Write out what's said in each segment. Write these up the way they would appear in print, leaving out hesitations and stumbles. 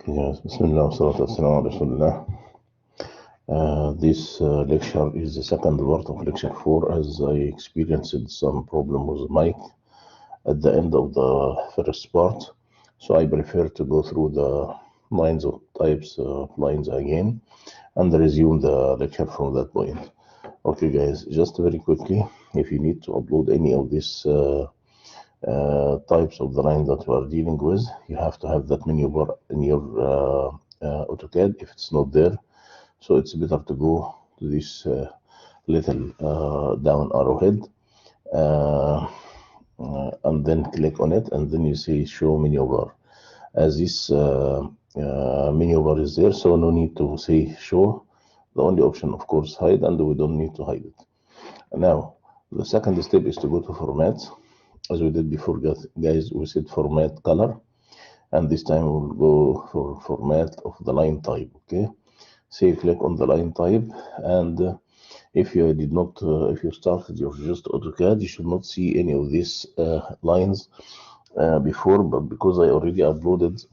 Yes, Bismillah, salatu wassalamu ala Rasulullah. This lecture is the second part of lecture 4 as I experienced some problem with the mic at the end of the first part. So I prefer to go through the lines of types of lines again and resume the lecture from that point. Okay, guys, just very quickly, if you need to upload any of these types of the line that you are dealing with, you have to have that menu bar in your AutoCAD if it's not there. So it's better to go to this little down arrowhead and then click on it, and then you see show menu bar. As this menu bar is there, so no need to say show. The only option, of course, hide, and we don't need to hide it. Now, the second step is to go to format. As we did before, guys, we said format color, and this time we'll go for format of the line type. Okay, so you click on the line type, and if you did not, if you started your just AutoCAD, you should not see any of these lines before, but because I already uploaded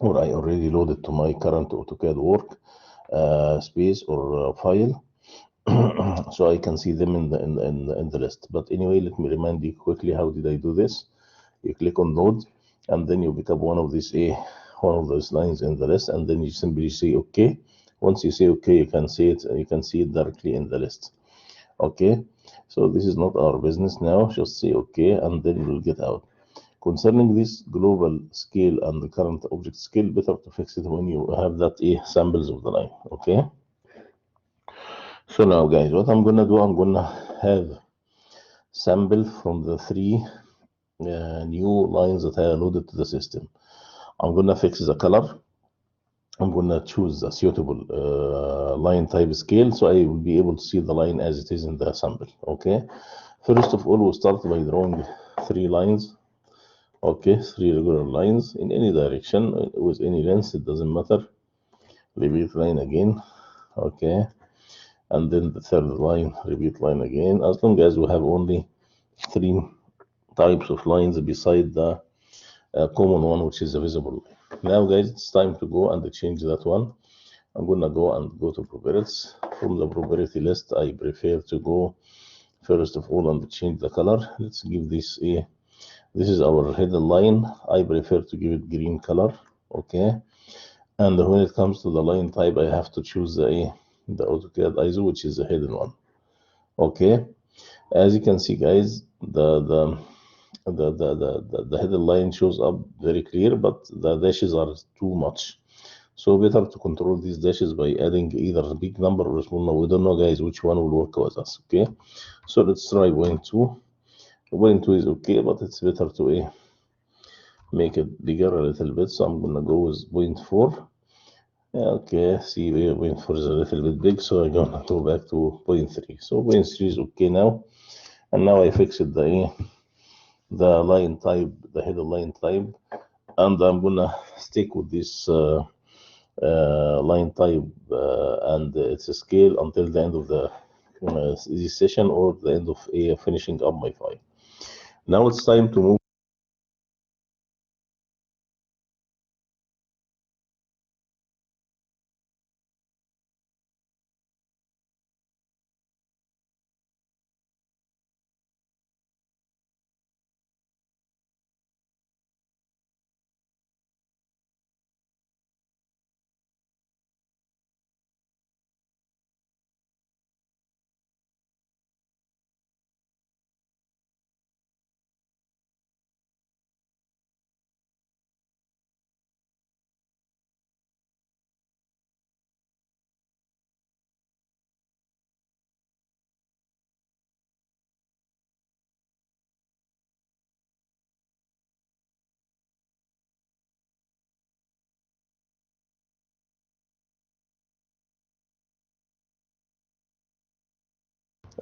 or I already loaded to my current AutoCAD work space or file, so I can see them in the list. But anyway, let me remind you quickly how did I do this. You click on node, and then you pick up one of those lines in the list, and then you simply say OK. Once you say OK, you can see it directly in the list. Okay, so this is not our business now. Just say OK, and then you will get out. Concerning this global scale and the current object scale, better to fix it when you have that samples of the line. Okay. So now, guys, what I'm gonna do, I'm gonna have sample from the three new lines that I loaded to the system. I'm gonna fix the color. I'm gonna choose a suitable line type scale, so I will be able to see the line as it is in the sample. Okay. First of all, we'll start by drawing three lines. Okay, three regular lines in any direction with any length, it doesn't matter. Repeat line again. Okay, and then the third line, repeat line again, as long as we have only three types of lines beside the common one, which is a visible line. Now, guys, it's time to go and change that one. I'm gonna go to properties. From the property list, I prefer to go first of all and change the color. Let's give this this is our hidden line. I prefer to give it green color. Okay, and when it comes to the line type, I have to choose the AutoCAD ISO, which is the hidden one. Okay, as you can see, guys, the hidden line shows up very clear, but the dashes are too much. So better to control these dashes by adding either a big number or a small number. We don't know, guys, which one will work with us. Okay, so let's try 0.2. 0.2 is okay, but it's better to make it bigger a little bit. So I'm gonna go with 0.4. Okay, see, 0.4 is a little bit big, so I'm gonna go back to 0.3. So 0.3 is okay now, and now I fixed the line type, the header line type, and I'm gonna stick with this line type and its scale until the end of this session or the end of finishing up my file. Now it's time to move.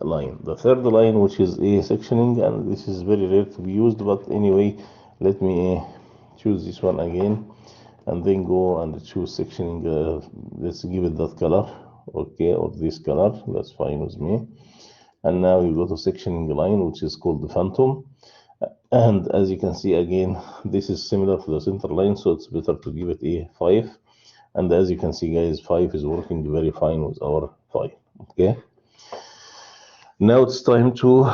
Line, the third line, which is sectioning, and this is very rare to be used, but anyway, let me choose this one again and then go and choose sectioning. Let's give it that color, okay, or this color, that's fine with me. And now you go to sectioning line, which is called the phantom. And as you can see again, this is similar to the center line, so it's better to give it a 5. And as you can see, guys, 5 is working very fine with our 5. Okay. Now it's time to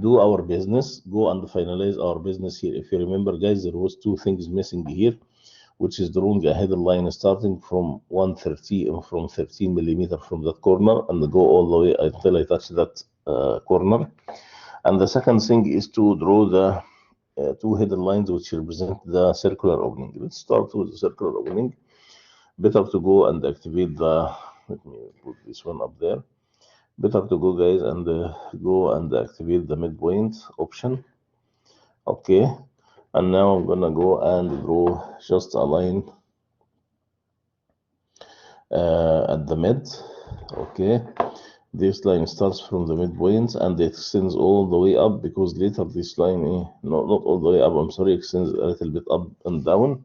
do our business, go and finalize our business here. If you remember, guys, there was two things missing here, which is drawing a header line starting from 130 and from 13 millimeter from that corner and go all the way until I touch that corner. And the second thing is to draw the two header lines which represent the circular opening. Let's start with the circular opening. Better to go and activate the, let me put this one up there. Better to go, guys, and go and activate the midpoint option. Okay, and now I'm gonna go and draw just a line at the mid. Okay, this line starts from the midpoint and it extends all the way up, because later this line, not all the way up, I'm sorry, extends a little bit up and down.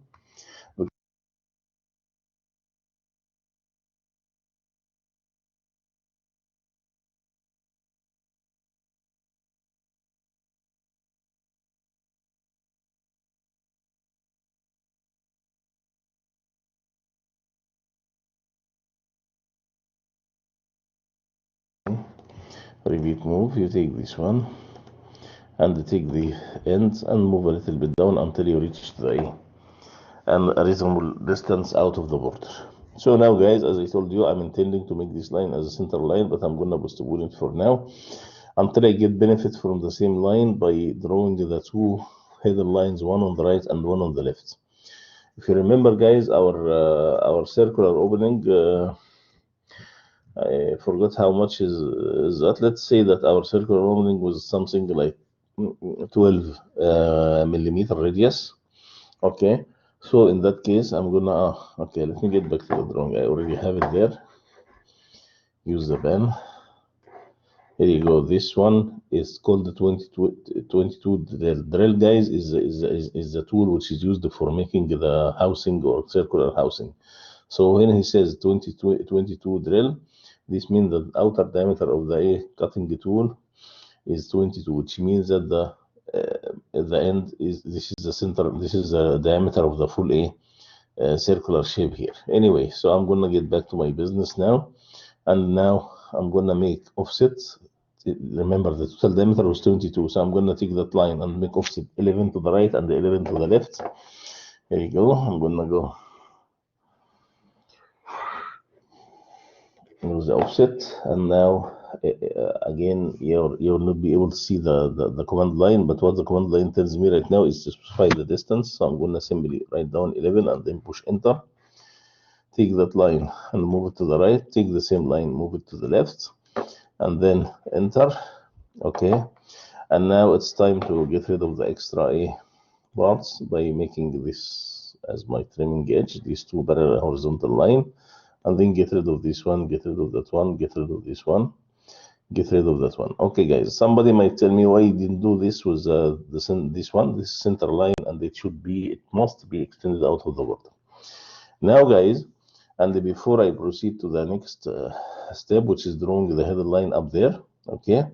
Repeat move, you take this one and take the ends and move a little bit down until you reach the and a reasonable distance out of the border. So now, guys, as I told you, I'm intending to make this line as a center line, but I'm gonna postpone it for now until I get benefit from the same line by drawing the two header lines, one on the right and one on the left. If you remember, guys, our circular opening, I forgot how much is that. Let's say that our circular opening was something like 12 millimeter radius. Okay, so in that case, I'm gonna, okay, let me get back to the drawing. I already have it there. Use the pen. Here you go. This one is called the 22 drill. Drill, guys, is the tool which is used for making the housing or circular housing. So when he says 22 drill, this means the outer diameter of the cutting tool is 22, which means that the end is, this is the center, this is the diameter of the full circular shape here. Anyway, so I'm gonna get back to my business now, and now I'm gonna make offset. Remember, the total diameter was 22, so I'm gonna take that line and make offset 11 to the right and 11 to the left. Here you go. I'm gonna go use the offset, and now again you'll not be able to see the command line, but what the command line tells me right now is to specify the distance. So I'm gonna simply write down 11 and then push enter. Take that line and move it to the right, take the same line, move it to the left, and then enter. Okay, and now it's time to get rid of the extra parts by making this as my trimming edge, these two parallel horizontal line, and then get rid of this one, get rid of that one, get rid of this one, get rid of that one. Okay, guys, somebody might tell me why you didn't do this with this one, this center line, and it must be extended out of the border. Now, guys, and before I proceed to the next step, which is drawing the header line up there, okay,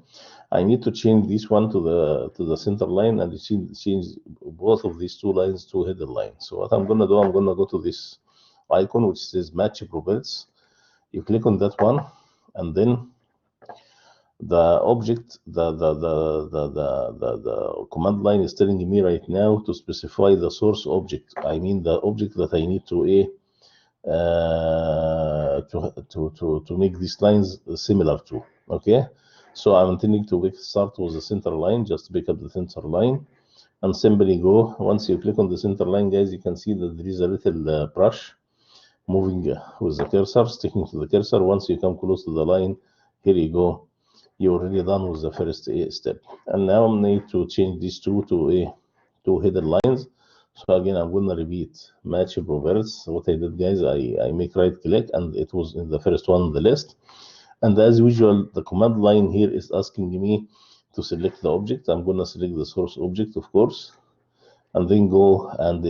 I need to change this one to the center line and change both of these two lines to header line. So what I'm gonna do, I'm gonna go to this icon which says match properties. You click on that one, and then the object, the command line is telling me right now to specify the source object. I mean the object that I need to make these lines similar to. Okay, so I'm intending to start with the center line. Just pick up the center line and simply go. Once you click on the center line, guys, you can see that there is a little brush moving with the cursor, sticking to the cursor. Once you come close to the line, here you go, you're already done with the first step. And now I need to change these two to two header lines. So again, I'm going to repeat match properties. What I did, guys, I make right click, and it was in the first one on the list. And as usual, the command line here is asking me to select the object. I'm going to select the source object, of course, and then go and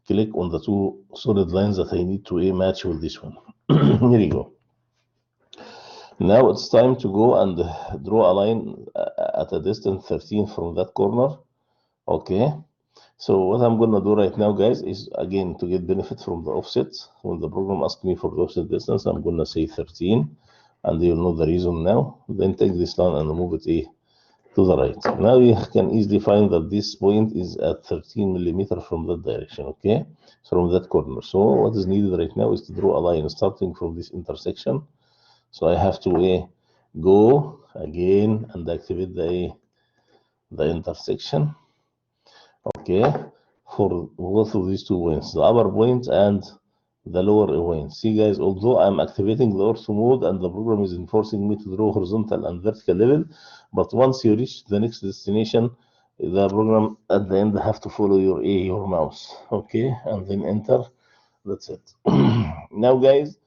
click on the two solid lines that I need to match with this one. Here you go. Now it's time to go and draw a line at a distance 13 from that corner. Okay, so what I'm gonna do right now, guys, is again to get benefit from the offset. When the program asks me for the offset distance, I'm gonna say 13, and you'll know the reason now. Then take this line and move it to the right. Now you can easily find that this point is at 13 millimeter from that direction, okay? From that corner. So what is needed right now is to draw a line starting from this intersection. So I have to go again and activate the intersection, okay, for both of these 2 points, the upper point and the lower point. See guys, although I'm activating the ortho mode and the program is enforcing me to draw horizontal and vertical level, but once you reach the next destination, the program at the end have to follow your mouse, okay, and then enter. That's it. Now guys,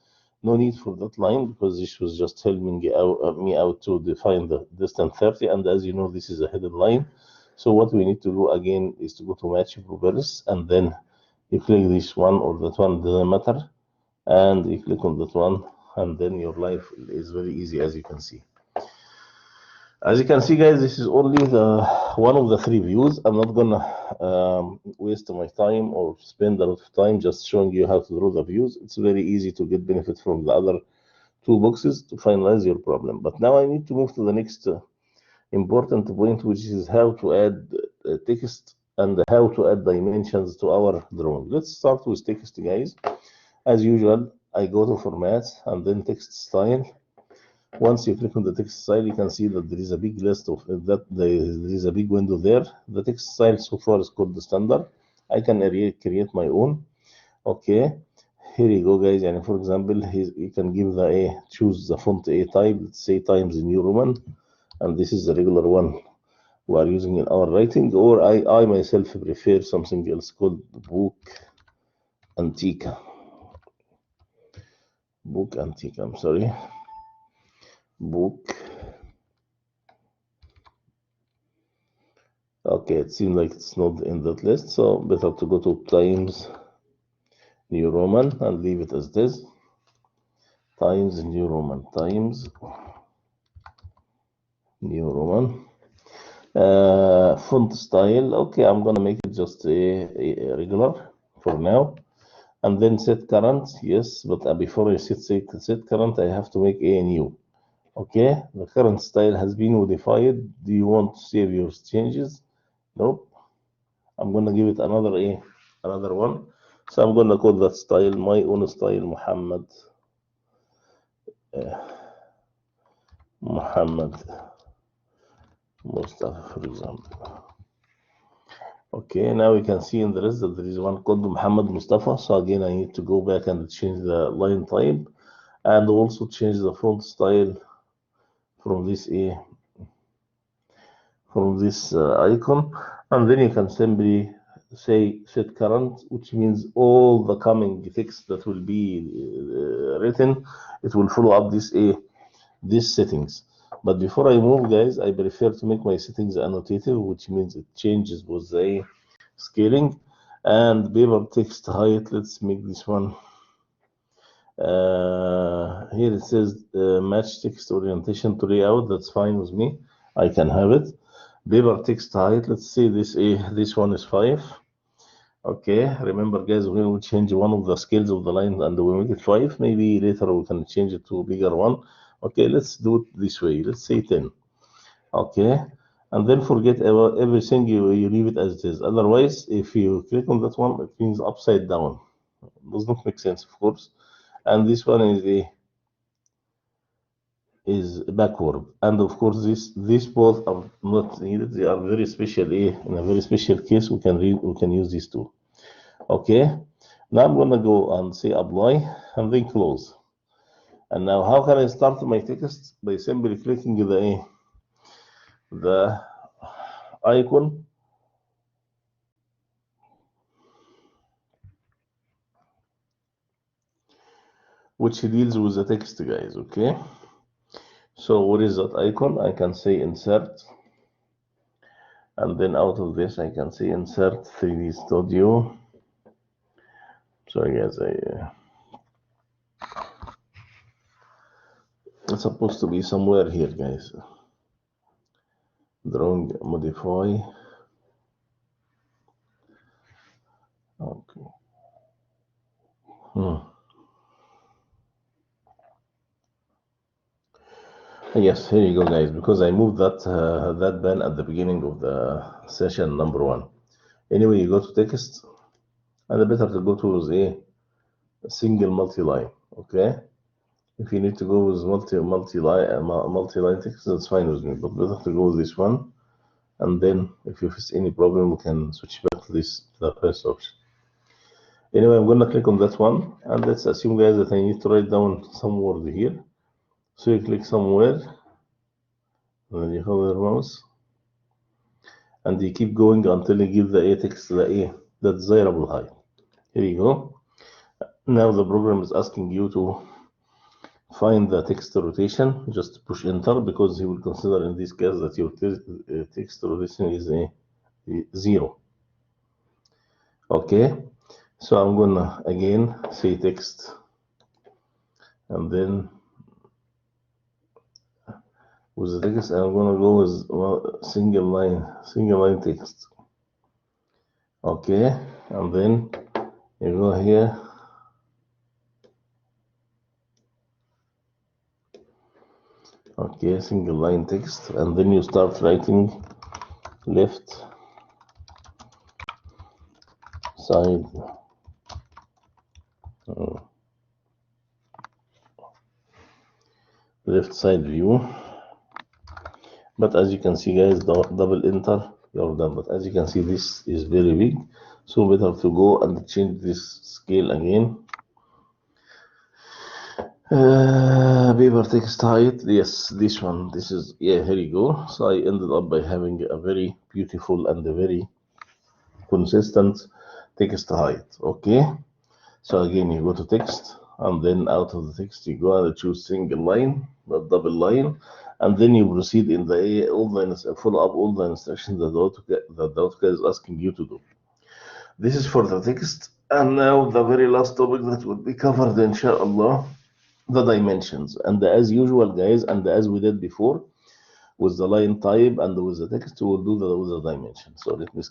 no need for that line because this was just helping me out to define the distance 30, and as you know, this is a hidden line. So what we need to do again is to go to match properties, and then you click this one or that one, doesn't matter, and you click on that one, and then your life is very easy, as you can see. As you can see, guys, this is only the one of the 3 views. I'm not gonna waste my time or spend a lot of time just showing you how to draw the views. It's very easy to get benefit from the other 2 boxes to finalize your problem. But now I need to move to the next important point, which is how to add text and how to add dimensions to our drawing. Let's start with text, guys. As usual, I go to format and then text style. Once you click on the text style, you can see that there is a big list of that. There is a big window there. The text style so far is called the standard. I can create my own. Okay, here you go, guys. And for example, you can give choose the font type. Let's say Times New Roman, and this is the regular one we are using in our writing. Or I myself prefer something else called Book Antica. Book Antica. I'm sorry. Book. Okay, it seems like it's not in that list, so better to go to Times New Roman and leave it as this. Times New Roman. Times New Roman. Font style. Okay, I'm gonna make it just a regular for now, and then set current. Yes, but before I set current, I have to make a new. Okay, the current style has been modified. Do you want to save your changes? Nope. I'm gonna give it another one. So I'm gonna call that style my own style, Muhammad Mustafa, for example. Okay, now we can see in the list that there is one called Muhammad Mustafa. So again, I need to go back and change the line type and also change the font style from this icon, and then you can simply say set current, which means all the coming text that will be written, it will follow up these settings. But before I move, guys, I prefer to make my settings annotative, which means it changes with the scaling and paper text height. Let's make this one. Here it says match text orientation to layout. That's fine with me. I can have it. Paper text height. Let's see this one is 5. Okay, remember guys, we will change one of the scales of the line and we make it 5. Maybe later we can change it to a bigger one. Okay, let's do it this way. Let's say 10. Okay, and then forget about everything. You leave it as it is. Otherwise, if you click on that one, it means upside down. It does not make sense, of course. And this one is backward, and of course these both are not needed. They are very special. In a very special case, we can use these two. Okay, now I'm gonna go and say apply and then close. And now how can I start my text? By simply clicking the icon which deals with the text, guys. Okay, so what is that icon? I can say insert, and then out of this I can say insert 3D Studio. Sorry guys, it's supposed to be somewhere here, guys. Drawing, modify, Okay. Hmm. Yes, here you go, guys. Because I moved that band at the beginning of the session number one. Anyway, you go to text, and the better to go to a single multi-line. Okay. If you need to go with multi-line text, that's fine with me. But better to go with this one. And then, if you face any problem, we can switch back to the first option. Anyway, I'm gonna click on that one, and let's assume, guys, that I need to write down some word here. So you click somewhere, and then you hold your mouse, and you keep going until you give the text the desirable height. Here you go. Now the program is asking you to find the text rotation. Just push enter because he will consider in this case that your text rotation is a 0. Okay, so I'm gonna again say text, and then with the text I'm gonna go with single line text. Okay, and then you go here, okay, single line text, and then you start writing left side view. But as you can see, guys, double enter, you're done. But as you can see, this is very big, so better to go and change this scale again. Paper text height, yes, this one, this is, yeah, here you go. So I ended up by having a very beautiful and a very consistent text height. Okay, so again, you go to text, and then out of the text you go and choose single line, not double line, and then you proceed in the follow up all the instructions that the AutoCAD is asking you to do. This is for the text, and now the very last topic that will be covered, inshallah, the dimensions. And as usual, guys, and as we did before with the line type and with the text, we'll do with the dimension. So let me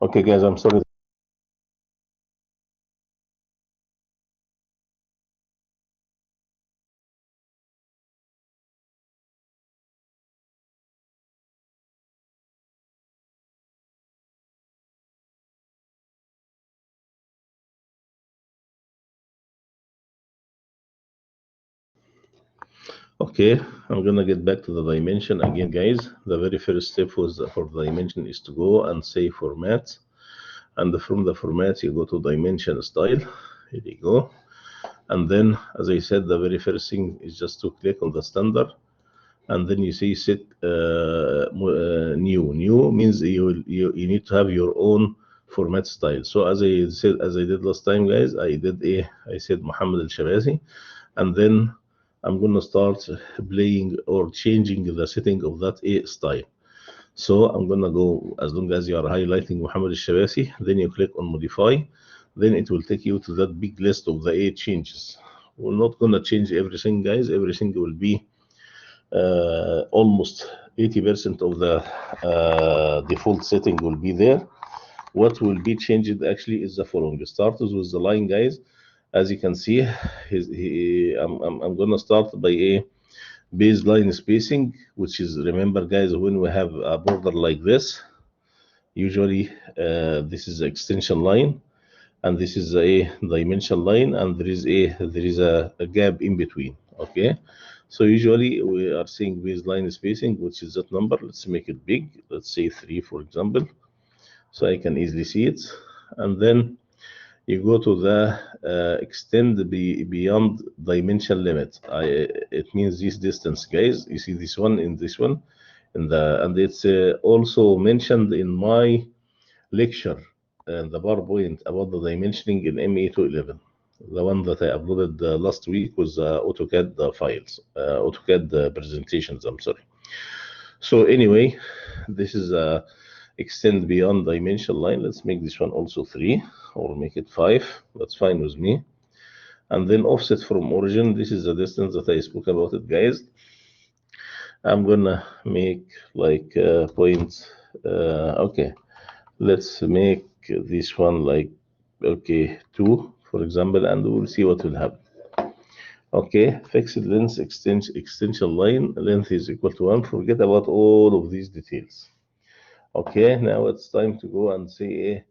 Okay, guys, I'm sorry. Okay, I'm gonna get back to the dimension again, guys. The very first step was for the dimension is to go and say format, and from the format you go to dimension style. Here you go, and then, as I said, the very first thing is just to click on the standard, and then you see set new. New means you need to have your own format style. So as I said, as I did last time, guys, I said Muhammad Al Shabazi, and then I'm gonna start playing or changing the setting of that A style. So I'm gonna go, as long as you are highlighting Muhammad al-Shabasi, then you click on modify, then it will take you to that big list of the A changes. We're not gonna change everything, guys. Everything will be almost 80% of the default setting will be there. What will be changed actually is the following. Start with the line, guys. As you can see, I'm gonna start by a baseline spacing, which is, remember, guys, when we have a border like this, usually this is the extension line, and this is a dimension line, and there is a gap in between. Okay, so usually we are seeing baseline spacing, which is that number. Let's make it big. Let's say 3, for example, so I can easily see it. And then you go to the extend beyond dimension limit. It means this distance, guys. You see this one in this one, and it's also mentioned in my lecture and the PowerPoint about the dimensioning in MA211. The one that I uploaded last week was AutoCAD files, AutoCAD presentations. I'm sorry. So anyway, this is extend beyond dimension line. Let's make this one also 3, or make it 5. That's fine with me. And then offset from origin. This is the distance that I spoke about it, guys. I'm gonna make like point. Okay, let's make this one like, okay, 2, for example, and we'll see what will happen. Okay, fixed length extension line length is equal to 1. Forget about all of these details. Okay, now it's time to go and see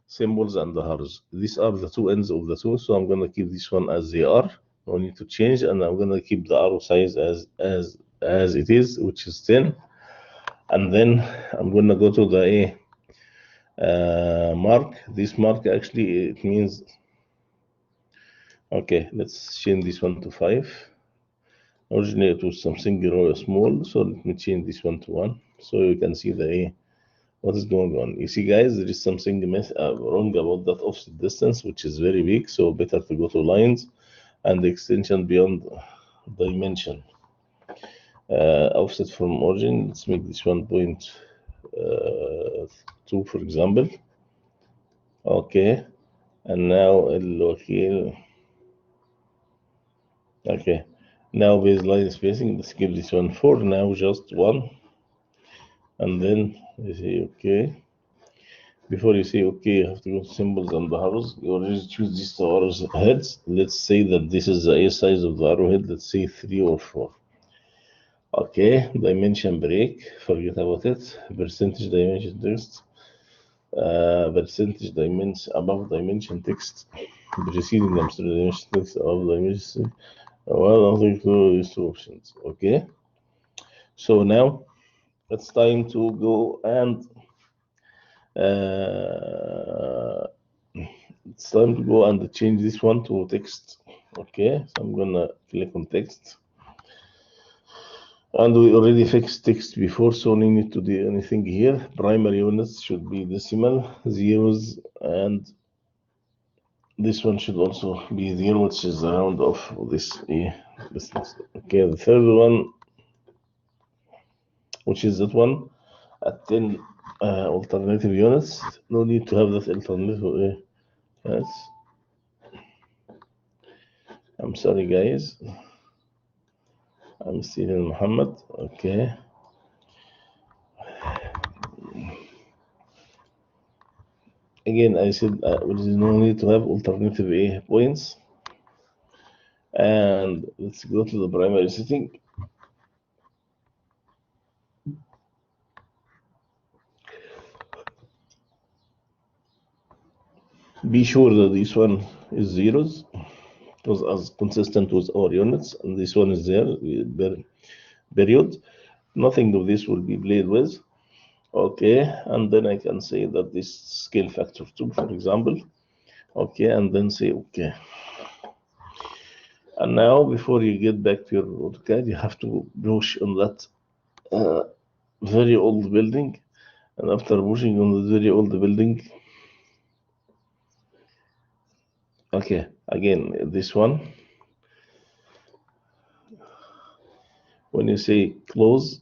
symbols and the hers. These are the two ends of the two, so I'm gonna keep this one as they are. No need to change, and I'm gonna keep the arrow size as it is, which is 10. And then I'm gonna go to the mark. This mark actually, it means, okay, let's change this one to 5. Originally it was something small, so let me change this one to 1, so you can see the what is going on. You see, guys, there is something wrong about that offset distance, which is very big, so better to go to lines and extension beyond dimension. Offset from origin, let's make this 1.2, for example. Okay, and now okay, now baseline spacing, let's give this one 4, now just 1, and then you see, okay. Before you say okay, you have to go to symbols and the arrows. You already choose these two arrows heads. Let's say that this is the A size of the arrowhead. Let's say 3 or 4. Okay, dimension break. Forget about it. Percentage dimension text. Percentage dimension above dimension text. Preceding dimension text above dimension. Well, I think these two options. Okay. So now it's time to go and it's time to go and change this one to text. Okay, so I'm gonna click on text, and we already fixed text before, so no need to do anything here. Primary units should be decimal zeros, and this one should also be 0, which is the round of this distance. Okay, the third one, which is that one at 10 alternative units. No need to have that alternative. Yes, I'm sorry, guys. I'm still in Muhammad. Okay. again, I said there is no need to have alternative A points. And let's go to the primary setting. Be sure that this one is zeros, because as consistent with our units, and this one is there, period. Nothing of this will be played with. Okay, and then I can say that this scale factor 2, for example. Okay, and then say okay. And now, before you get back to your AutoCAD, you have to push on that very old building. And after pushing on the very old building, okay, again, this one, when you say close,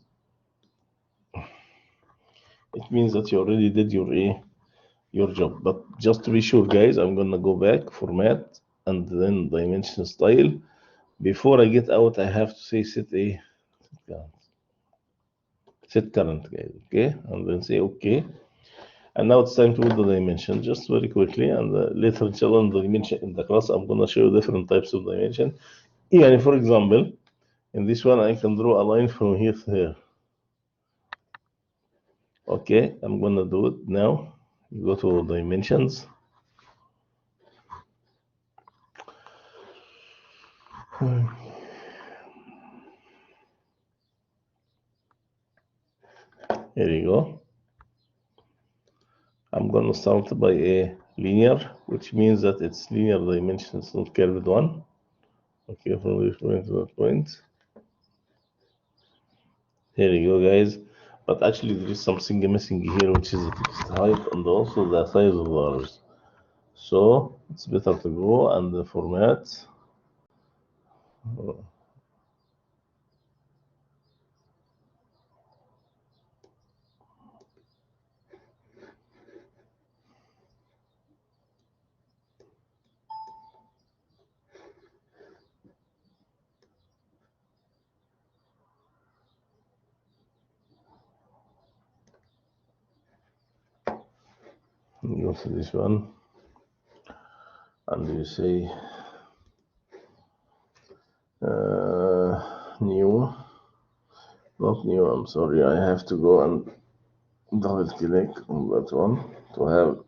it means that you already did your job. But just to be sure, guys, I'm gonna go back, format, and then dimension style. Before I get out, I have to say set current, guys, okay? And then say okay. And now it's time to put the dimension just very quickly. And later, inshallah, in the dimension in the class, I'm gonna show you different types of dimension. Yeah, for example, in this one, I can draw a line from here to here. Okay, I'm gonna do it now. You go to dimensions. Here you go. I'm gonna start by a linear, which means that it's linear dimension, it's not curved one. Okay, from this point to that point. Here you go, guys. But actually, there is something missing here, which is the text height and also the size of the letters. So it's better to go and the format. You go to this one, and you say new, not new, I'm sorry, I have to go and double click on that one to have